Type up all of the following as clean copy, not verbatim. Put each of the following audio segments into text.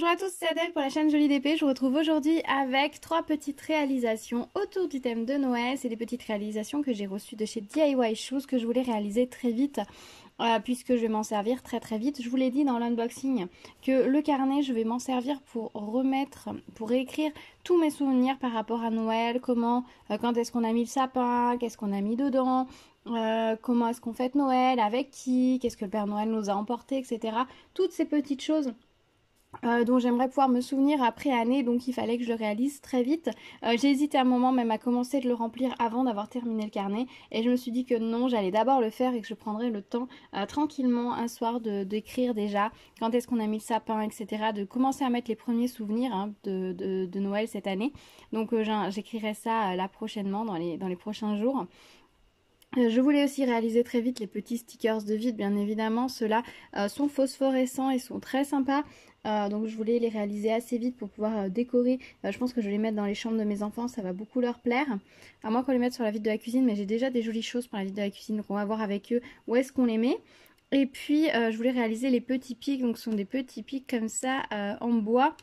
Bonjour à tous, c'est Adèle pour la chaîne Jolie d'épée. Je vous retrouve aujourd'hui avec 3 petites réalisations autour du thème de Noël. C'est des petites réalisations que j'ai reçues de chez DIY Shoes que je voulais réaliser très vite puisque je vais m'en servir très vite. Je vous l'ai dit dans l'unboxing que le carnet, je vais m'en servir pour réécrire tous mes souvenirs par rapport à Noël, quand est-ce qu'on a mis le sapin, qu'est-ce qu'on a mis dedans, comment est-ce qu'on fête Noël, avec qui, qu'est-ce que le Père Noël nous a emporté, etc. Toutes ces petites choses dont j'aimerais pouvoir me souvenir après année, donc il fallait que je le réalise très vite. J'ai hésité un moment même à commencer de le remplir avant d'avoir terminé le carnet, et je me suis dit que non, j'allais d'abord le faire et que je prendrais le temps tranquillement un soir d'écrire déjà quand est-ce qu'on a mis le sapin, etc., de commencer à mettre les premiers souvenirs de Noël cette année. Donc j'écrirai ça là prochainement dans les prochains jours. Je voulais aussi réaliser très vite les petits stickers de vide, bien évidemment. Ceux-là sont phosphorescents et sont très sympas. Donc je voulais les réaliser assez vite pour pouvoir décorer. Je pense que je vais les mettre dans les chambres de mes enfants, ça va beaucoup leur plaire. À moins qu'on les mette sur la vitre de la cuisine, mais j'ai déjà des jolies choses pour la vitre de la cuisine. Donc on va voir avec eux où est-ce qu'on les met. Et puis je voulais réaliser les petits pics. Donc ce sont des petits pics comme ça en bois,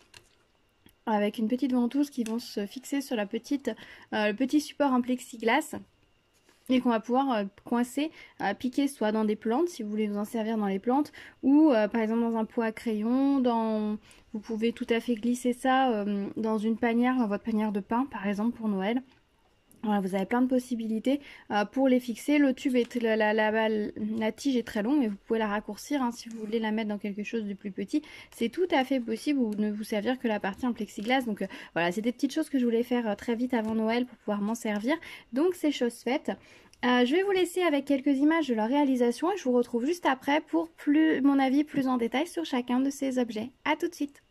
avec une petite ventouse qui vont se fixer sur le petit support en plexiglas, et qu'on va pouvoir coincer, piquer soit dans des plantes, si vous voulez vous en servir dans les plantes, ou par exemple dans un pot à crayon, vous pouvez tout à fait glisser ça dans une panière, dans votre panière de pain par exemple pour Noël. Voilà, vous avez plein de possibilités pour les fixer. Le tube est la tige est très longue, mais vous pouvez la raccourcir si vous voulez la mettre dans quelque chose de plus petit. C'est tout à fait possible, ou ne vous servir que la partie en plexiglas. Donc voilà, c'est des petites choses que je voulais faire très vite avant Noël pour pouvoir m'en servir. Donc c'est chose faite. Je vais vous laisser avec quelques images de leur réalisation et je vous retrouve juste après pour mon avis plus en détail sur chacun de ces objets. A tout de suite.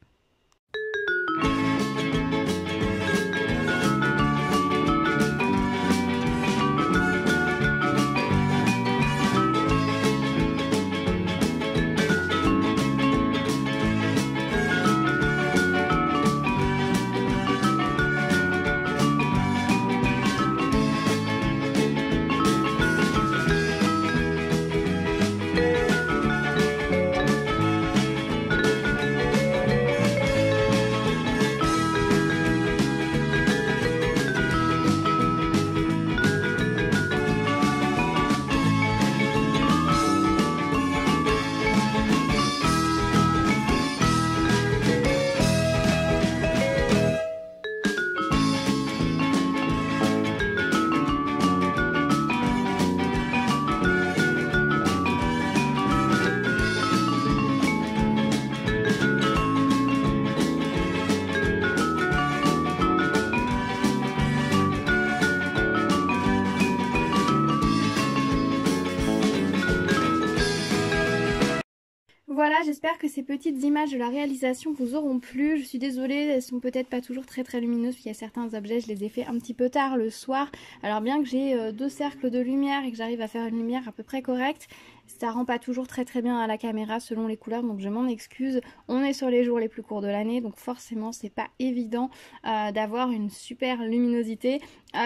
Voilà, j'espère que ces petites images de la réalisation vous auront plu. Je suis désolée, elles sont peut-être pas toujours très lumineuses, puis il y a certains objets, je les ai fait un petit peu tard le soir. Alors bien que j'ai 2 cercles de lumière et que j'arrive à faire une lumière à peu près correcte, ça rend pas toujours très bien à la caméra selon les couleurs, donc je m'en excuse. On est sur les jours les plus courts de l'année, donc forcément c'est pas évident d'avoir une super luminosité.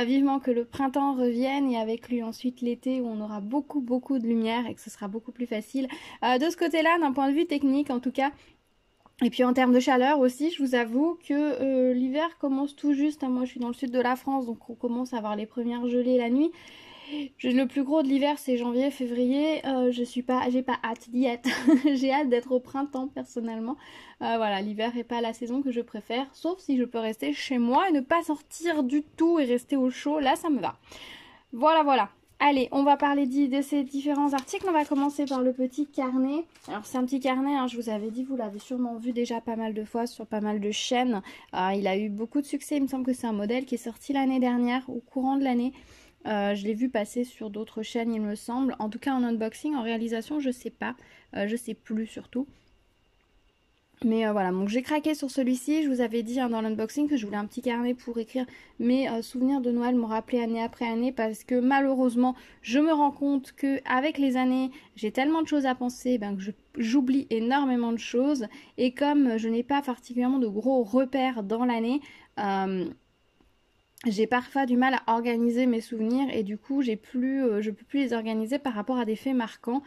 Vivement que le printemps revienne et avec lui ensuite l'été où on aura beaucoup de lumière et que ce sera beaucoup plus facile. De ce côté-là, d'un point de vue technique en tout cas, et puis en termes de chaleur aussi, je vous avoue que l'hiver commence tout juste. Moi je suis dans le sud de la France, donc on commence à avoir les premières gelées la nuit. Le plus gros de l'hiver c'est janvier, février. J'ai pas hâte d'y être. J'ai hâte d'être au printemps personnellement. Voilà, l'hiver est pas la saison que je préfère, sauf si je peux rester chez moi et ne pas sortir du tout et rester au chaud, là ça me va. Voilà. Allez, on va parler de ces différents articles. On va commencer par le petit carnet. Alors c'est un petit carnet, je vous avais dit, vous l'avez sûrement vu déjà pas mal de fois sur pas mal de chaînes. Il a eu beaucoup de succès, il me semble que c'est un modèle qui est sorti l'année dernière, au courant de l'année. Je l'ai vu passer sur d'autres chaînes il me semble. En tout cas en unboxing, en réalisation, je sais pas. Je sais plus surtout. Mais voilà, donc j'ai craqué sur celui-ci. Je vous avais dit dans l'unboxing que je voulais un petit carnet pour écrire mes souvenirs de Noël, me rappeler année après année, parce que malheureusement je me rends compte que avec les années j'ai tellement de choses à penser que j'oublie énormément de choses, et comme je n'ai pas particulièrement de gros repères dans l'année, j'ai parfois du mal à organiser mes souvenirs, et du coup je peux plus les organiser par rapport à des faits marquants,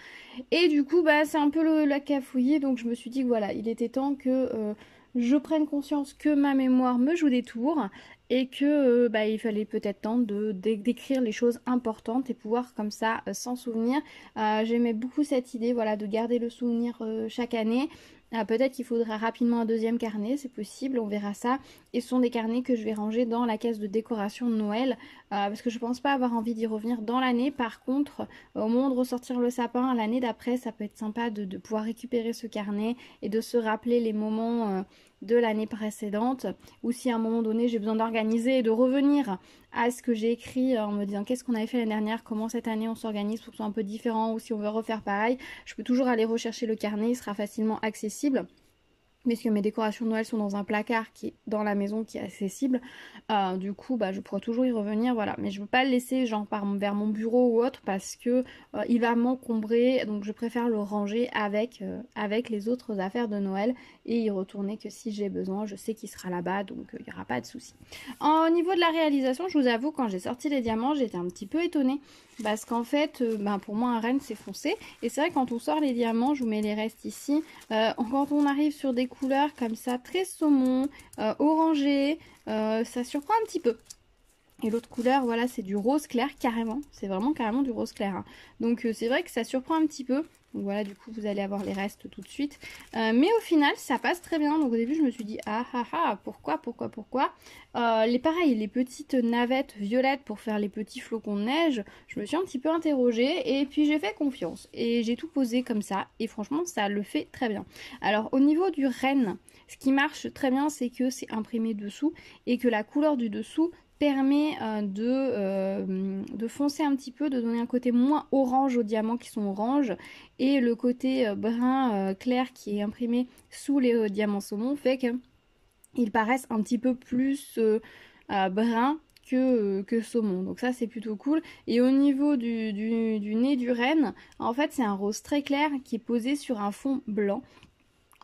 et du coup c'est un peu la cafouillis. Donc je me suis dit que voilà, il était temps que je prenne conscience que ma mémoire me joue des tours et que il fallait peut-être temps d'écrire les choses importantes et pouvoir comme ça s'en souvenir. J'aimais beaucoup cette idée, voilà, de garder le souvenir chaque année. Peut-être qu'il faudra rapidement un deuxième carnet, c'est possible, on verra ça. Et ce sont des carnets que je vais ranger dans la caisse de décoration de Noël, parce que je pense pas avoir envie d'y revenir dans l'année. Par contre, au moment de ressortir le sapin, l'année d'après, ça peut être sympa de pouvoir récupérer ce carnet et de se rappeler les moments de l'année précédente, ou si à un moment donné j'ai besoin d'organiser et de revenir à ce que j'ai écrit en me disant qu'est-ce qu'on avait fait l'année dernière, comment cette année on s'organise pour que ce soit un peu différent, ou si on veut refaire pareil, je peux toujours aller rechercher le carnet, il sera facilement accessible. Puisque mes décorations de Noël sont dans un placard qui est dans la maison, qui est accessible. Du coup, je pourrais toujours y revenir, voilà. Mais je ne veux pas le laisser genre vers mon bureau ou autre parce que il va m'encombrer. Donc je préfère le ranger avec les autres affaires de Noël et y retourner que si j'ai besoin. Je sais qu'il sera là-bas, donc il n'y aura pas de souci. Au niveau de la réalisation, je vous avoue, quand j'ai sorti les diamants, j'étais un petit peu étonnée. Parce qu'en fait, pour moi, un renne, c'est foncé. Et c'est vrai, quand on sort les diamants, je vous mets les restes ici. Quand on arrive sur des couleurs comme ça, très saumon, orangé, ça surprend un petit peu. Et l'autre couleur, voilà, c'est du rose clair, carrément. C'est vraiment carrément du rose clair. Hein. Donc c'est vrai que ça surprend un petit peu. Donc voilà, du coup, vous allez avoir les restes tout de suite. Mais au final, ça passe très bien. Donc au début, je me suis dit, pourquoi pareil, les petites navettes violettes pour faire les petits flocons de neige, je me suis un petit peu interrogée. Et puis j'ai fait confiance. Et j'ai tout posé comme ça. Et franchement, ça le fait très bien. Alors au niveau du renne, ce qui marche très bien, c'est que c'est imprimé dessous. Et que la couleur du dessous permet de foncer un petit peu, de donner un côté moins orange aux diamants qui sont orange, et le côté brun clair qui est imprimé sous les diamants saumon fait qu'ils paraissent un petit peu plus bruns que saumon. Donc ça c'est plutôt cool. Et au niveau du nez du renne, en fait c'est un rose très clair qui est posé sur un fond blanc.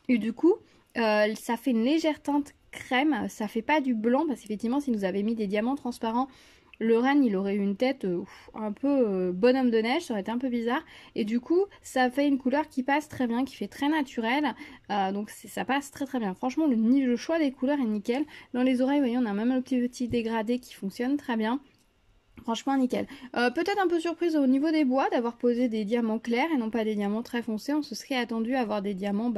Et du coup, ça fait une légère teinte crème, ça fait pas du blanc, parce qu'effectivement, si nous avait mis des diamants transparents, le renne, il aurait eu une tête un peu bonhomme de neige, ça aurait été un peu bizarre. Et du coup, ça fait une couleur qui passe très bien, qui fait très naturel. Donc ça passe très très bien. Franchement, le choix des couleurs est nickel. Dans les oreilles, vous voyez, on a même le petit dégradé qui fonctionne très bien. Franchement nickel. Peut-être un peu surprise au niveau des bois d'avoir posé des diamants clairs et non pas des diamants très foncés. On se serait attendu à avoir des diamants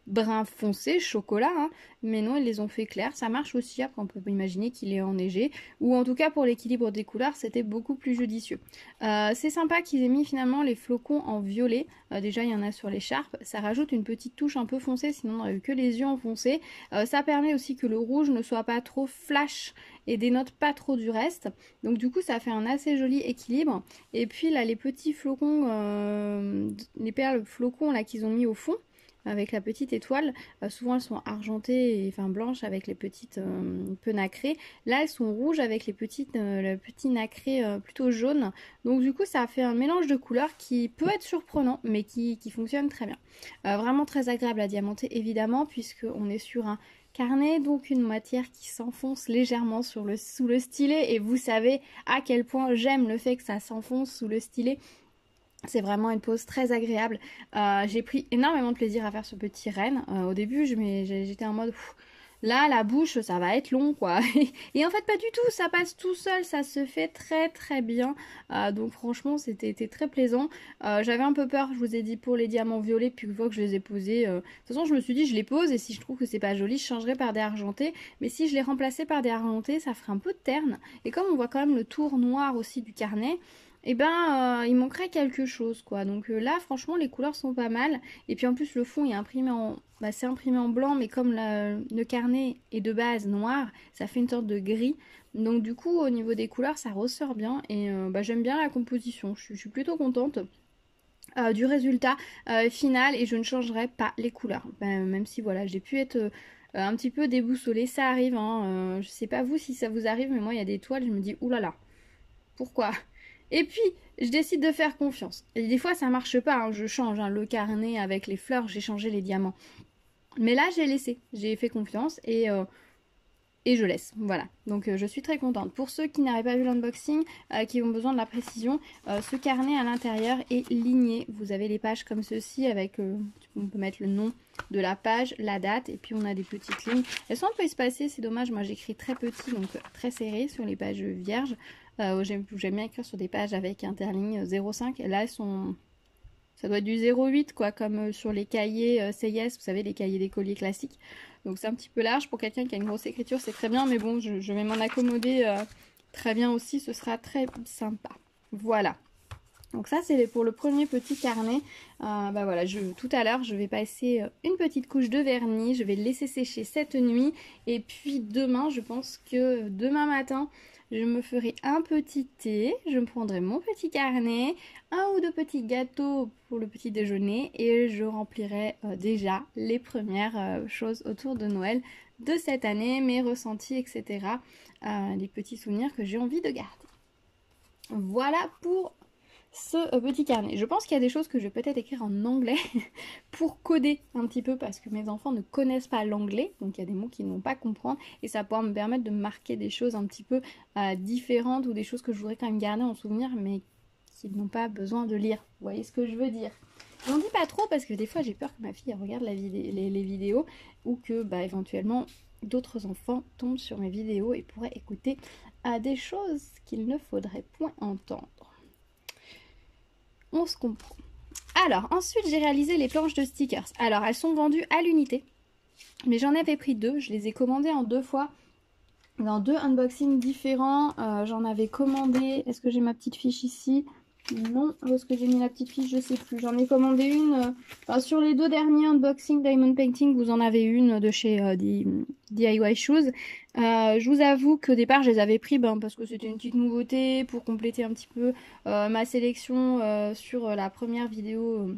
brun foncé, chocolat, hein. Mais non, ils les ont fait clairs. Ça marche aussi, après on peut imaginer qu'il est enneigé. Ou en tout cas pour l'équilibre des couleurs, c'était beaucoup plus judicieux. C'est sympa qu'ils aient mis finalement les flocons en violet. Déjà il y en a sur l'écharpe. Ça rajoute une petite touche un peu foncée, sinon on n'aurait eu que les yeux en foncé. Ça permet aussi que le rouge ne soit pas trop flash et dénote pas trop du reste. Donc du coup ça fait un assez joli équilibre. Et puis là les petits flocons, les perles flocons là qu'ils ont mis au fond, avec la petite étoile, souvent elles sont argentées et enfin blanches avec les petites peu nacrées. Là elles sont rouges avec les petites le petit nacré plutôt jaune. Donc du coup ça fait un mélange de couleurs qui peut être surprenant mais qui fonctionne très bien. Vraiment très agréable à diamanter évidemment puisque on est sur un carnet, donc une matière qui s'enfonce légèrement sous le stylet, et vous savez à quel point j'aime le fait que ça s'enfonce sous le stylet. C'est vraiment une pose très agréable. J'ai pris énormément de plaisir à faire ce petit renne. Au début, j'étais en mode... Là, la bouche, ça va être long, quoi. Et en fait, pas du tout. Ça passe tout seul. Ça se fait très, très bien. Donc, franchement, c'était très plaisant. J'avais un peu peur, je vous ai dit, pour les diamants violets. Puis, une fois que je les ai posés... De toute façon, je me suis dit, je les pose. Et si je trouve que c'est pas joli, je changerai par des argentés. Mais si je les remplaçais par des argentés, ça ferait un peu de terne. Et comme on voit quand même le tour noir aussi du carnet... il manquerait quelque chose, quoi. Donc là, franchement, les couleurs sont pas mal. Et puis en plus, le fond est imprimé c'est imprimé en blanc, mais comme le carnet est de base noir, ça fait une sorte de gris. Donc du coup, au niveau des couleurs, ça ressort bien. Et j'aime bien la composition. Je suis plutôt contente du résultat final, et je ne changerai pas les couleurs. Même si, voilà, j'ai pu être... un petit peu déboussolée, ça arrive, hein. Je sais pas vous si ça vous arrive, mais moi il y a des toiles, je me dis oulala, pourquoi? Et puis, je décide de faire confiance. Et des fois, ça marche pas, hein. Je change le carnet avec les fleurs, j'ai changé les diamants. Mais là, j'ai laissé, j'ai fait confiance et je laisse. Voilà, donc je suis très contente. Pour ceux qui n'avaient pas vu l'unboxing, qui ont besoin de la précision, ce carnet à l'intérieur est ligné. Vous avez les pages comme ceci avec, on peut mettre le nom de la page, la date, et puis on a des petites lignes. Elles sont un peu espacées, c'est dommage, moi j'écris très petit, donc très serré sur les pages vierges. J'aime bien écrire sur des pages avec interligne 0,5. Là, elles sont... Ça doit être du 0,8 quoi, comme sur les cahiers CIS, vous savez, les cahiers d'écoliers classiques. Donc c'est un petit peu large pour quelqu'un qui a une grosse écriture, c'est très bien, mais bon, je vais m'en accommoder très bien aussi, ce sera très sympa. Voilà. Donc ça c'est pour le premier petit carnet. Bah voilà, tout à l'heure je vais passer une petite couche de vernis, je vais le laisser sécher cette nuit. Et puis demain, je pense que demain matin, je me ferai un petit thé, je me prendrai mon petit carnet, un ou deux petits gâteaux pour le petit déjeuner et je remplirai déjà les premières choses autour de Noël de cette année, mes ressentis, etc. Les petits souvenirs que j'ai envie de garder. Voilà pour ce petit carnet. Je pense qu'il y a des choses que je vais peut-être écrire en anglais pour coder un petit peu parce que mes enfants ne connaissent pas l'anglais, donc il y a des mots qu'ils n'ont pas comprendre et ça pourra me permettre de marquer des choses un petit peu différentes ou des choses que je voudrais quand même garder en souvenir mais qu'ils n'ont pas besoin de lire. Vous voyez ce que je veux dire? J'en dis pas trop parce que des fois j'ai peur que ma fille regarde les vidéos ou que éventuellement d'autres enfants tombent sur mes vidéos et pourraient écouter des choses qu'il ne faudrait point entendre. On se comprend. Alors, ensuite, j'ai réalisé les planches de stickers. Alors, elles sont vendues à l'unité. Mais j'en avais pris deux. Je les ai commandées en 2 fois. Dans 2 unboxings différents. J'en avais commandé... Est-ce que j'ai ma petite fiche ici? Non. Où est-ce que j'ai mis la petite fiche? Je sais plus. J'en ai commandé une... sur les 2 derniers unboxings Diamond Painting, vous en avez une de chez DIY Shoes. Je vous avoue qu'au départ, je les avais pris parce que c'était une petite nouveauté pour compléter un petit peu ma sélection sur la première vidéo...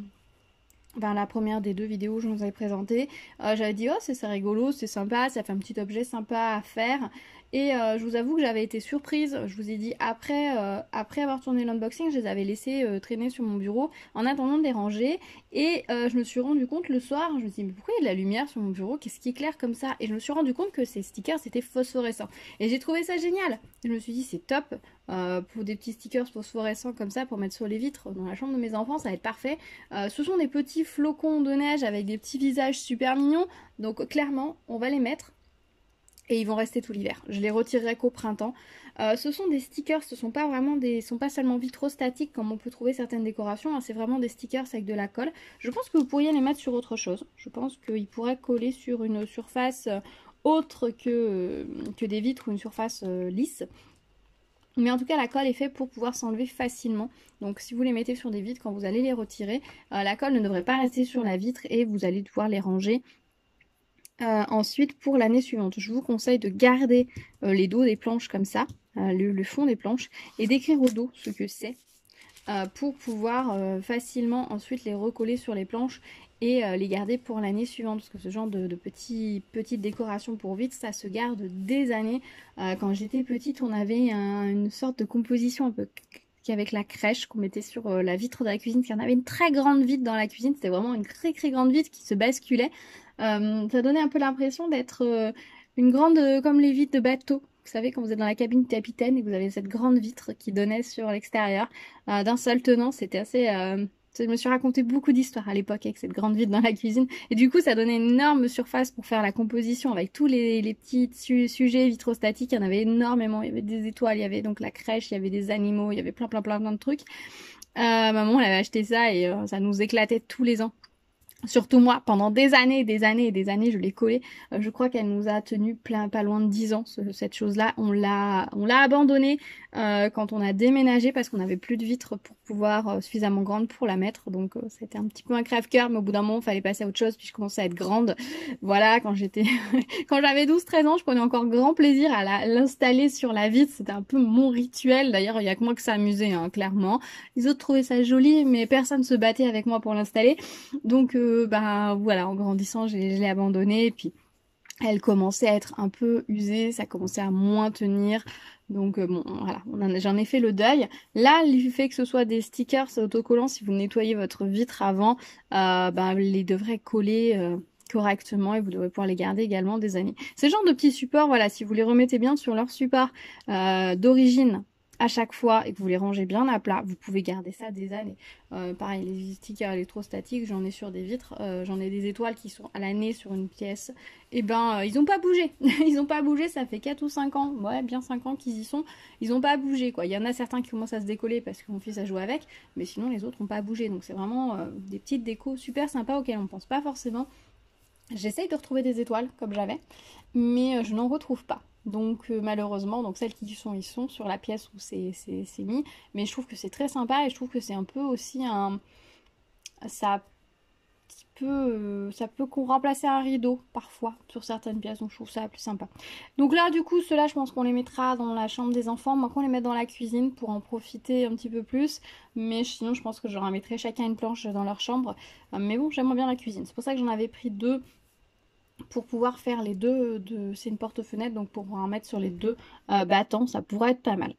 la première des 2 vidéos que je vous avais présentées. J'avais dit, oh, c'est rigolo, c'est sympa, ça fait un petit objet sympa à faire. Et je vous avoue que j'avais été surprise. Je vous ai dit, après avoir tourné l'unboxing, je les avais laissés traîner sur mon bureau en attendant de les ranger. Et je me suis rendu compte le soir, je me suis dit, mais pourquoi il y a de la lumière sur mon bureau? Qu'est-ce qui éclaire comme ça? Et je me suis rendu compte que ces stickers étaient phosphorescents. Et j'ai trouvé ça génial. Et je me suis dit, c'est top. Pour des petits stickers phosphorescents comme ça, pour mettre sur les vitres dans la chambre de mes enfants, ça va être parfait. Ce sont des petits flocons de neige avec des petits visages super mignons. Donc clairement, on va les mettre. Et ils vont rester tout l'hiver. Je les retirerai qu'au printemps. Ce sont des stickers, ce sont pas seulement vitrostatiques comme on peut trouver certaines décorations. Hein, c'est vraiment des stickers avec de la colle. Je pense que vous pourriez les mettre sur autre chose. Je pense qu'ils pourraient coller sur une surface autre que des vitres ou une surface lisse. Mais en tout cas, la colle est faite pour pouvoir s'enlever facilement. Donc si vous les mettez sur des vitres, quand vous allez les retirer, la colle ne devrait pas rester sur la vitre et vous allez devoir les ranger. Ensuite, pour l'année suivante, je vous conseille de garder les dos des planches comme ça, le fond des planches, et d'écrire au dos ce que c'est, pour pouvoir facilement ensuite les recoller sur les planches et les garder pour l'année suivante. Parce que ce genre de petites décorations pour vitres, ça se garde des années. Quand j'étais petite, on avait une sorte de composition un peu avec la crèche qu'on mettait sur la vitre de la cuisine. Il y en avait une très grande vitre dans la cuisine, c'était vraiment une très très grande vitre qui se basculait. Ça donnait un peu l'impression d'être une grande, comme les vitres de bateau. Vous savez, quand vous êtes dans la cabine du capitaine et que vous avez cette grande vitre qui donnait sur l'extérieur d'un seul tenant, c'était assez... Je me suis raconté beaucoup d'histoires à l'époque avec cette grande vitre dans la cuisine. Et du coup, ça donnait une énorme surface pour faire la composition avec tous les petits sujets vitrostatiques. Il y en avait énormément. Il y avait des étoiles, il y avait donc la crèche, il y avait des animaux, il y avait plein de trucs. Maman, elle avait acheté ça et ça nous éclatait tous les ans. Surtout moi, pendant des années, je l'ai collée. Je crois qu'elle nous a tenu pas loin de 10 ans, cette chose-là. On l'a abandonnée quand on a déménagé parce qu'on n'avait plus de vitres pour pouvoir suffisamment grande pour la mettre. Donc c'était un petit peu un crève-cœur, mais au bout d'un moment, il fallait passer à autre chose puis je commençais à être grande. Voilà, quand j'avais 12-13 ans, je prenais encore grand plaisir à l'installer sur la vitre. C'était un peu mon rituel. D'ailleurs, il n'y a que moi que ça amusait, hein, clairement. Les autres trouvaient ça joli, mais personne se battait avec moi pour l'installer. Donc voilà, en grandissant, je l'ai abandonnée et puis elle commençait à être un peu usée, ça commençait à moins tenir. Donc bon, voilà, j'en ai fait le deuil. Là, le fait que ce soit des stickers autocollants, si vous nettoyez votre vitre avant, les devraient coller correctement et vous devrez pouvoir les garder également des années. C'est le genre de petits supports, voilà, si vous les remettez bien sur leur support d'origine, à chaque fois et que vous les rangez bien à plat, vous pouvez garder ça des années. Pareil, les stickers électrostatiques, j'en ai sur des vitres, j'en ai des étoiles qui sont à l'année sur une pièce. Et ben, ils n'ont pas bougé. Ils n'ont pas bougé, ça fait 4 ou 5 ans. Ouais, bien 5 ans qu'ils y sont. Ils n'ont pas bougé, quoi. Il y en a certains qui commencent à se décoller parce que mon fils a joué avec, mais sinon les autres n'ont pas bougé. Donc c'est vraiment des petites décos super sympas auxquelles on ne pense pas forcément. J'essaye de retrouver des étoiles comme j'avais, mais je n'en retrouve pas. Donc malheureusement, donc celles qui y sont, ils sont sur la pièce où c'est mis. Mais je trouve que c'est très sympa et je trouve que c'est un peu aussi un... Ça ça peut remplacer un rideau parfois sur certaines pièces, donc je trouve ça plus sympa. Donc là du coup ceux-là je pense qu'on les mettra dans la chambre des enfants, moi qu'on les mette dans la cuisine pour en profiter un petit peu plus, mais sinon je pense que je leur mettrai chacun une planche dans leur chambre, mais bon j'aimerais bien la cuisine, c'est pour ça que j'en avais pris deux pour pouvoir faire les deux, c'est une porte-fenêtre donc pour pouvoir en mettre sur les deux battants, ça pourrait être pas mal.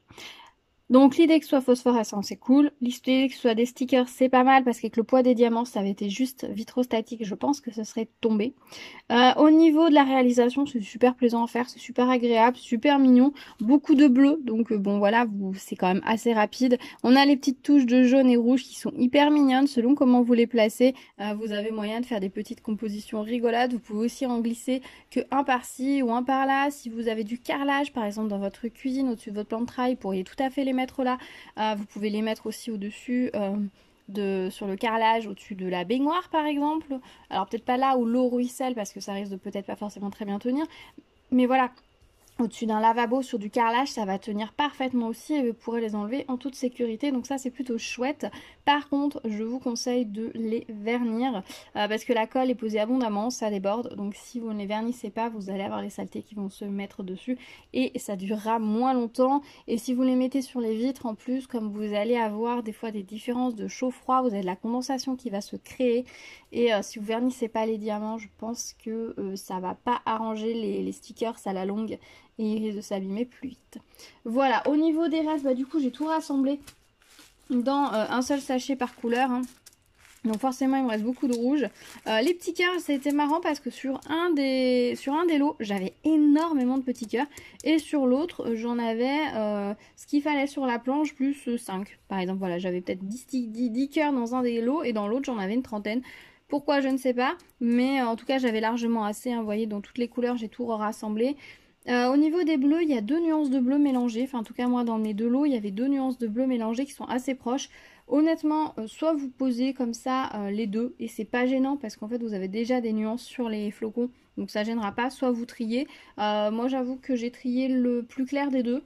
Donc l'idée que ce soit phosphorescent c'est cool, l'idée que ce soit des stickers c'est pas mal parce qu'avec le poids des diamants ça avait été juste vitrostatique, je pense que ce serait tombé. Au niveau de la réalisation c'est super plaisant à faire, c'est super agréable, super mignon, beaucoup de bleu donc bon voilà c'est quand même assez rapide. On a les petites touches de jaune et rouge qui sont hyper mignonnes selon comment vous les placez, vous avez moyen de faire des petites compositions rigolotes, vous pouvez aussi en glisser que un par-ci ou un par-là. Si vous avez du carrelage par exemple dans votre cuisine au-dessus de votre plan de travail, vous pourriez tout à fait les mettre là. Vous pouvez les mettre aussi au-dessus sur le carrelage, au-dessus de la baignoire par exemple. Alors peut-être pas là où l'eau ruisselle parce que ça risque de peut-être pas forcément très bien tenir. Mais voilà, au-dessus d'un lavabo sur du carrelage, ça va tenir parfaitement aussi et vous pourrez les enlever en toute sécurité. Donc ça, c'est plutôt chouette. Par contre, je vous conseille de les vernir parce que la colle est posée abondamment, ça déborde. Donc si vous ne les vernissez pas, vous allez avoir les saletés qui vont se mettre dessus et ça durera moins longtemps. Et si vous les mettez sur les vitres en plus, comme vous allez avoir des fois des différences de chaud-froid, vous avez de la condensation qui va se créer. Et si vous vernissez pas les diamants, je pense que ça va pas arranger les stickers à la longue et il risque de s'abîmer plus vite. Voilà, au niveau des restes, du coup j'ai tout rassemblé dans un seul sachet par couleur. Hein. Donc forcément il me reste beaucoup de rouge. Les petits cœurs, ça a été marrant parce que sur un des lots, j'avais énormément de petits cœurs. Et sur l'autre, j'en avais ce qu'il fallait sur la planche plus 5. Par exemple, voilà, j'avais peut-être 10 cœurs dans un des lots et dans l'autre j'en avais une trentaine. Pourquoi, je ne sais pas. Mais en tout cas, j'avais largement assez. Hein, vous voyez, dans toutes les couleurs, j'ai tout rassemblé. Au niveau des bleus, il y a deux nuances de bleu mélangées. Enfin, en tout cas, moi, dans mes deux lots, il y avait deux nuances de bleu mélangées qui sont assez proches. Honnêtement, soit vous posez comme ça les deux et c'est pas gênant parce qu'en fait, vous avez déjà des nuances sur les flocons. Donc, ça gênera pas. Soit vous triez. Moi, j'avoue que j'ai trié le plus clair des deux.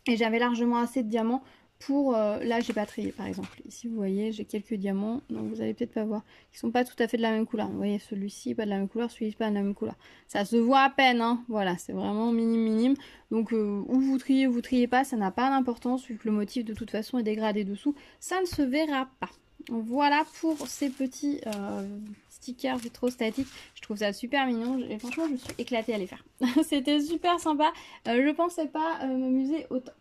Et j'avais largement assez de diamants pour... là, j'ai pas trié, par exemple. Ici, vous voyez, j'ai quelques diamants. Donc, vous allez peut-être pas voir. Ils sont pas tout à fait de la même couleur. Vous voyez, celui-ci, pas de la même couleur. Celui-ci, pas de la même couleur. Ça se voit à peine, hein. Voilà, c'est vraiment minime, minime. Donc, où vous triez pas, ça n'a pas d'importance. Vu que le motif, de toute façon, est dégradé dessous. Ça ne se verra pas. Voilà pour ces petits stickers vitrostatiques. Je trouve ça super mignon. Et franchement, je me suis éclatée à les faire. C'était super sympa. Je pensais pas m'amuser autant.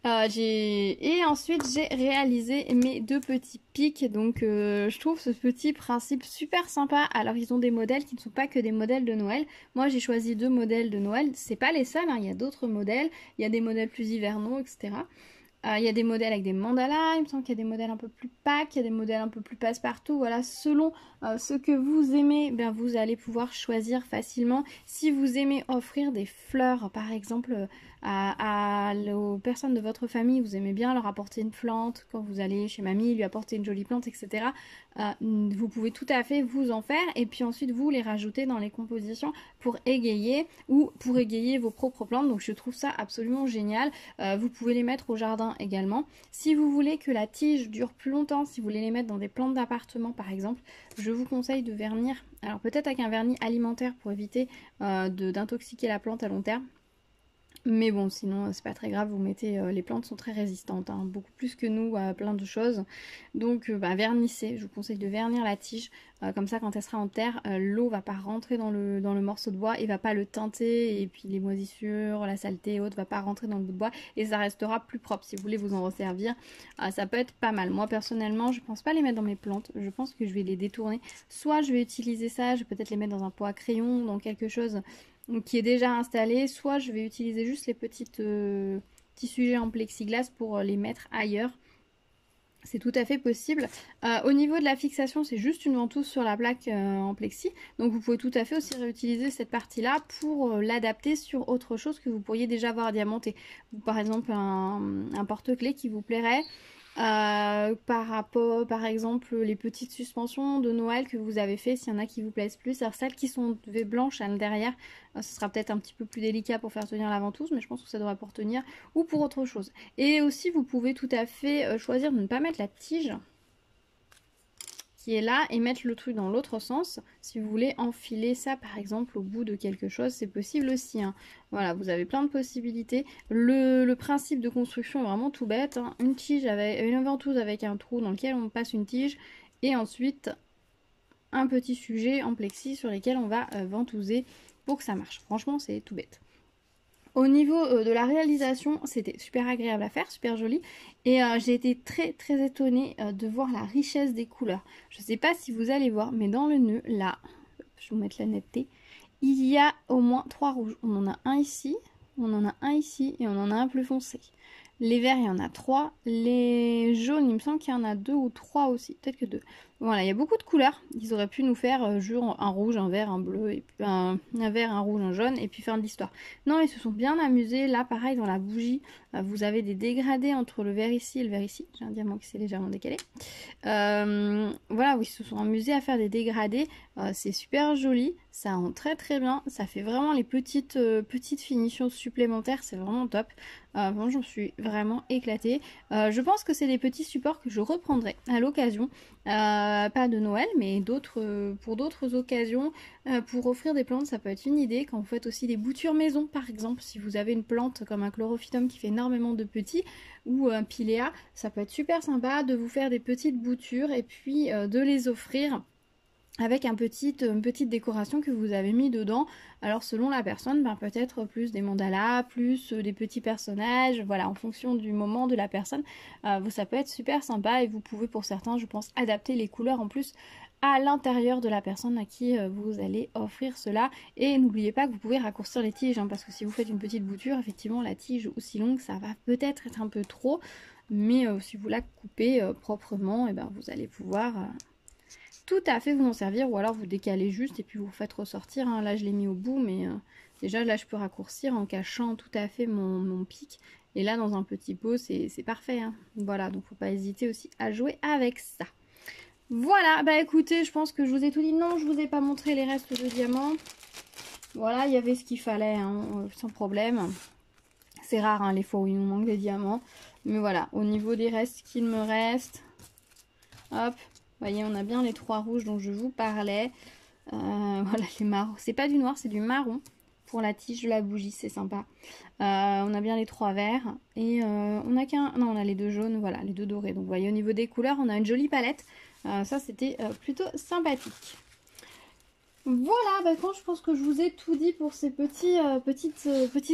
Et ensuite j'ai réalisé mes deux petits pics, donc je trouve ce petit principe super sympa. Alors ils ont des modèles qui ne sont pas que des modèles de Noël. Moi j'ai choisi deux modèles de Noël, c'est pas les seuls, hein. Il y a d'autres modèles, il y a des modèles plus hivernaux, etc. Il y a des modèles avec des mandalas, il me semble qu'il y a des modèles un peu plus pâques, il y a des modèles un peu plus passe-partout. Voilà, selon ce que vous aimez, ben, vous allez pouvoir choisir facilement. Si vous aimez offrir des fleurs, par exemple, aux personnes de votre famille, vous aimez bien leur apporter une plante, quand vous allez chez mamie, lui apporter une jolie plante, etc. Vous pouvez tout à fait vous en faire et puis ensuite vous les rajouter dans les compositions pour égayer ou pour égayer vos propres plantes. Donc je trouve ça absolument génial. Vous pouvez les mettre au jardin également. Si vous voulez que la tige dure plus longtemps, si vous voulez les mettre dans des plantes d'appartement par exemple, je vous conseille de vernir. Alors peut-être avec un vernis alimentaire pour éviter d'intoxiquer la plante à long terme. Mais bon, sinon, c'est pas très grave, vous mettez... les plantes sont très résistantes, hein, beaucoup plus que nous à plein de choses. Donc, vernissez, je vous conseille de vernir la tige. Comme ça, quand elle sera en terre, l'eau va pas rentrer dans le morceau de bois et va pas le teinter. Et puis les moisissures, la saleté et autres va pas rentrer dans le bout de bois. Et ça restera plus propre. Si vous voulez vous en resservir, ça peut être pas mal. Moi, personnellement, je pense pas les mettre dans mes plantes. Je pense que je vais les détourner. Soit je vais utiliser ça, je vais peut-être les mettre dans un pot à crayon, dans quelque chose qui est déjà installé, soit je vais utiliser juste les petites petits sujets en plexiglas pour les mettre ailleurs. C'est tout à fait possible. Au niveau de la fixation, c'est juste une ventouse sur la plaque en plexi. Donc vous pouvez tout à fait aussi réutiliser cette partie-là pour l'adapter sur autre chose que vous pourriez déjà avoir diamanté. Par exemple, un porte-clés qui vous plairait. Par rapport, par exemple, les petites suspensions de Noël que vous avez fait, s'il y en a qui vous plaisent plus. Alors celles qui sont blanches à l'intérieur, ce sera peut-être un petit peu plus délicat pour faire tenir la ventouse, mais je pense que ça devrait pour tenir, ou pour autre chose. Et aussi, vous pouvez tout à fait choisir de ne pas mettre la tige qui est là et mettre le truc dans l'autre sens. Si vous voulez enfiler ça par exemple au bout de quelque chose, c'est possible aussi, hein. Voilà, vous avez plein de possibilités. Le principe de construction est vraiment tout bête, hein. Une tige avec une ventouse avec un trou dans lequel on passe une tige et ensuite un petit sujet en plexi sur lesquels on va ventouser pour que ça marche. Franchement, c'est tout bête. Au niveau de la réalisation, c'était super agréable à faire, super joli. Et j'ai été très très étonnée de voir la richesse des couleurs. Je ne sais pas si vous allez voir, mais dans le nœud, là, je vais vous mettre la netteté, il y a au moins 3 rouges. On en a un ici, on en a un ici et on en a un plus foncé. Les verts, il y en a 3. Les jaunes, il me semble qu'il y en a 2 ou 3 aussi. Peut-être que 2. Voilà, il y a beaucoup de couleurs. Ils auraient pu nous faire un rouge, un vert, un bleu, et puis un vert, un rouge, un jaune, et puis faire de l'histoire. Non, ils se sont bien amusés. Là, pareil, dans la bougie, vous avez des dégradés entre le vert ici et le vert ici. J'ai un diamant qui s'est légèrement décalé. Voilà, oui, ils se sont amusés à faire des dégradés. C'est super joli. Ça rend très très bien. Ça fait vraiment les petites finitions supplémentaires. C'est vraiment top. Bon, j'en suis vraiment éclatée. Je pense que c'est des petits supports que je reprendrai à l'occasion. Pas de Noël, mais pour d'autres occasions. Pour offrir des plantes, ça peut être une idée. Quand vous faites aussi des boutures maison, par exemple, si vous avez une plante comme un chlorophytum qui fait énormément de petits, ou un pilea, ça peut être super sympa de vous faire des petites boutures et puis de les offrir avec une petite décoration que vous avez mis dedans. Alors selon la personne, ben, peut-être plus des mandalas, plus des petits personnages, voilà, en fonction du moment de la personne, ça peut être super sympa et vous pouvez pour certains, je pense, adapter les couleurs en plus à l'intérieur de la personne à qui vous allez offrir cela. Et n'oubliez pas que vous pouvez raccourcir les tiges, hein, parce que si vous faites une petite bouture, effectivement la tige aussi longue, ça va peut-être être un peu trop, mais si vous la coupez proprement, et ben, vous allez pouvoir tout à fait vous en servir, ou alors vous décalez juste et puis vous faites ressortir, hein. Là je l'ai mis au bout, mais déjà là je peux raccourcir en cachant tout à fait mon pic, et là dans un petit pot c'est parfait, hein. Voilà, donc faut pas hésiter aussi à jouer avec ça. Voilà, bah écoutez, je pense que je vous ai tout dit. Non, je vous ai pas montré les restes de diamants. Voilà, il y avait ce qu'il fallait, hein, sans problème. C'est rare, hein, les fois où il nous manque des diamants, mais voilà, au niveau des restes qu'il me reste, hop, vous voyez, on a bien les 3 rouges dont je vous parlais. Voilà, les marrons. C'est pas du noir, c'est du marron. Pour la tige de la bougie, c'est sympa. On a bien les 3 verts. Et on a qu'un... Non, on a les 2 jaunes, voilà, les 2 dorés. Donc vous voyez, au niveau des couleurs, on a une jolie palette. Ça, c'était plutôt sympathique. Voilà, bah quand je pense que je vous ai tout dit pour ces petits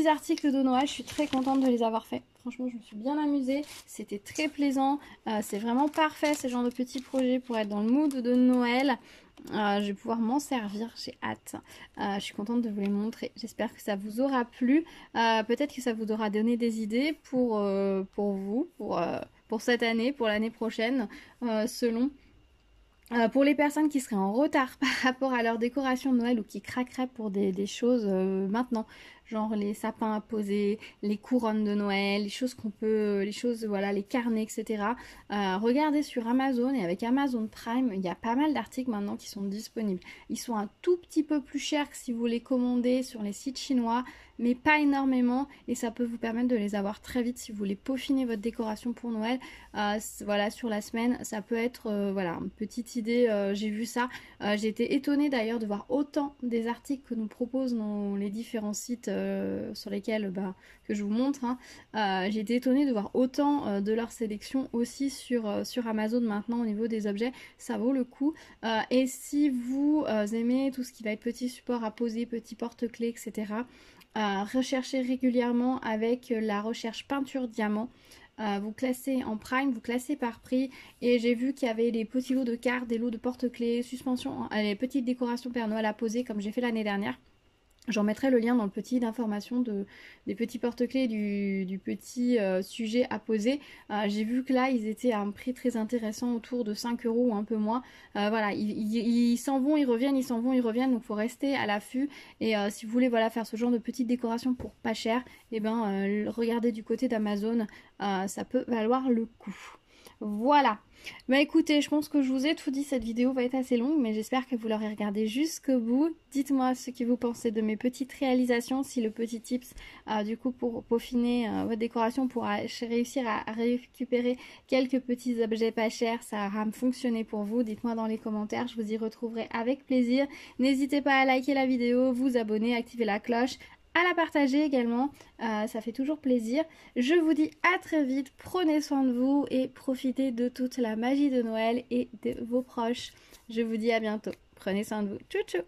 articles de Noël. Je suis très contente de les avoir faits. Franchement, je me suis bien amusée. C'était très plaisant. C'est vraiment parfait, ce genre de petits projets pour être dans le mood de Noël. Je vais pouvoir m'en servir, j'ai hâte. Je suis contente de vous les montrer. J'espère que ça vous aura plu. Peut-être que ça vous aura donné des idées pour vous, pour cette année, pour l'année prochaine, selon... pour les personnes qui seraient en retard par rapport à leur décoration de Noël ou qui craqueraient pour des choses maintenant, genre les sapins à poser, les couronnes de Noël, les choses voilà, les carnets, etc. Regardez sur Amazon, et avec Amazon Prime, il y a pas mal d'articles maintenant qui sont disponibles. Ils sont un tout petit peu plus chers que si vous les commandez sur les sites chinois, mais pas énormément, et ça peut vous permettre de les avoir très vite si vous voulez peaufiner votre décoration pour Noël. Voilà, sur la semaine, ça peut être voilà, une petite idée. J'ai vu ça, j'ai été étonnée d'ailleurs de voir autant des articles que nous proposent dans les différents sites sur lesquels que je vous montre, hein. J'ai été étonnée de voir autant de leur sélection aussi sur Amazon maintenant au niveau des objets. Ça vaut le coup. Et si vous aimez tout ce qui va être petit support à poser, petit porte-clés, etc., recherchez régulièrement avec la recherche peinture diamant. Vous classez en prime, vous classez par prix, et j'ai vu qu'il y avait des petits lots de cartes, des lots de porte-clés, suspensions, les petites décorations Père Noël à poser comme j'ai fait l'année dernière. J'en mettrai le lien dans le petit d'information des petits porte-clés du petit sujet à poser. J'ai vu que là, ils étaient à un prix très intéressant, autour de 5 € ou un peu moins. Voilà, ils s'en vont, ils reviennent, ils s'en vont, ils reviennent. Donc, il faut rester à l'affût. Et si vous voulez voilà, faire ce genre de petite décoration pour pas cher, et ben, regardez du côté d'Amazon. Ça peut valoir le coup. Voilà. Bah écoutez, je pense que je vous ai tout dit, cette vidéo va être assez longue, mais j'espère que vous l'aurez regardée jusqu'au bout. Dites-moi ce que vous pensez de mes petites réalisations, si le petit tips, du coup, pour peaufiner votre décoration, pour réussir à récupérer quelques petits objets pas chers, ça aura fonctionné pour vous. Dites-moi dans les commentaires, je vous y retrouverai avec plaisir. N'hésitez pas à liker la vidéo, vous abonner, activer la cloche, à la partager également, ça fait toujours plaisir. Je vous dis à très vite, prenez soin de vous et profitez de toute la magie de Noël et de vos proches. Je vous dis à bientôt, prenez soin de vous, tchou tchou.